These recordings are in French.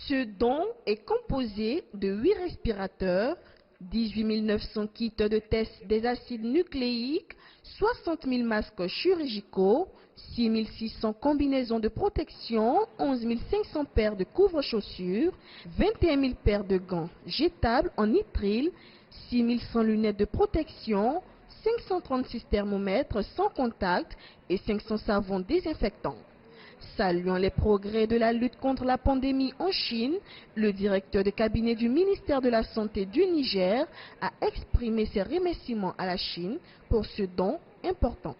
Ce don est composé de 8 respirateurs, 18 900 kits de tests des acides nucléiques, 60 000 masques chirurgicaux, 6 600 combinaisons de protection, 11 500 paires de couvre-chaussures, 21 000 paires de gants jetables en nitrile, 6 100 lunettes de protection, 536 thermomètres sans contact et 500 savons désinfectants. Saluant les progrès de la lutte contre la pandémie en Chine, le directeur de cabinet du ministère de la Santé du Niger a exprimé ses remerciements à la Chine pour ce don important.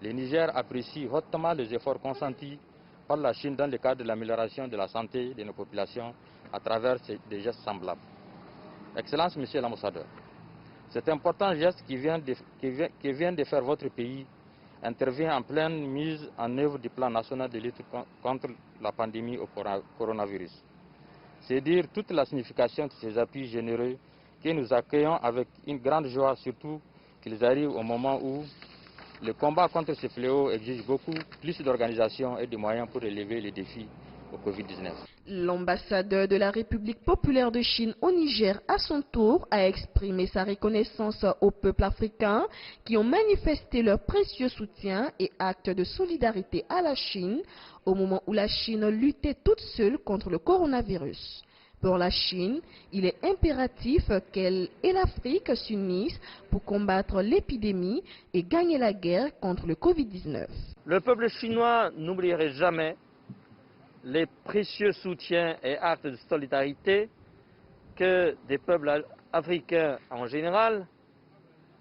Le Niger apprécie hautement les efforts consentis par la Chine dans le cadre de l'amélioration de la santé de nos populations à travers des gestes semblables. Excellence, Monsieur l'ambassadeur, cet important geste qui vient de faire votre pays intervient en pleine mise en œuvre du plan national de lutte contre la pandémie au coronavirus. C'est dire toute la signification de ces appuis généreux que nous accueillons avec une grande joie, surtout qu'ils arrivent au moment où le combat contre ce fléau exige beaucoup plus d'organisation et de moyens pour relever les défis au Covid-19. L'ambassadeur de la République populaire de Chine au Niger, à son tour, a exprimé sa reconnaissance au peuple africain qui ont manifesté leur précieux soutien et acte de solidarité à la Chine au moment où la Chine luttait toute seule contre le coronavirus. Pour la Chine, il est impératif qu'elle et l'Afrique s'unissent pour combattre l'épidémie et gagner la guerre contre le Covid-19. Le peuple chinois n'oublierait jamais les précieux soutiens et actes de solidarité que des peuples africains en général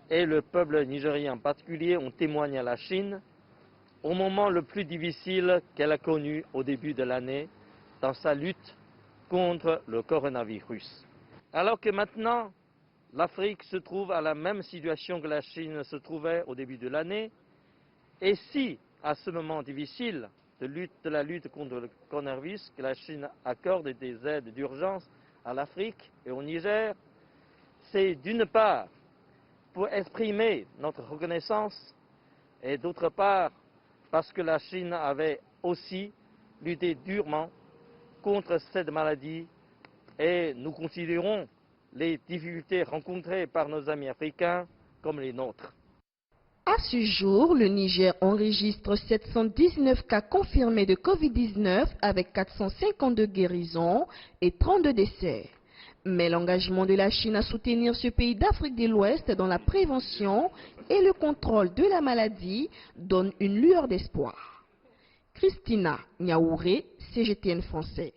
et le peuple nigérien en particulier ont témoigné à la Chine au moment le plus difficile qu'elle a connu au début de l'année dans sa lutte contre le coronavirus. Alors que maintenant, l'Afrique se trouve à la même situation que la Chine se trouvait au début de l'année, et si à ce moment difficile de la lutte contre le coronavirus, que la Chine accorde des aides d'urgence à l'Afrique et au Niger, c'est d'une part pour exprimer notre reconnaissance et d'autre part parce que la Chine avait aussi lutté durement contre cette maladie et nous considérons les difficultés rencontrées par nos amis africains comme les nôtres. À ce jour, le Niger enregistre 719 cas confirmés de Covid-19 avec 452 guérisons et 32 décès. Mais l'engagement de la Chine à soutenir ce pays d'Afrique de l'Ouest dans la prévention et le contrôle de la maladie donne une lueur d'espoir. Christina Niaouré, CGTN français.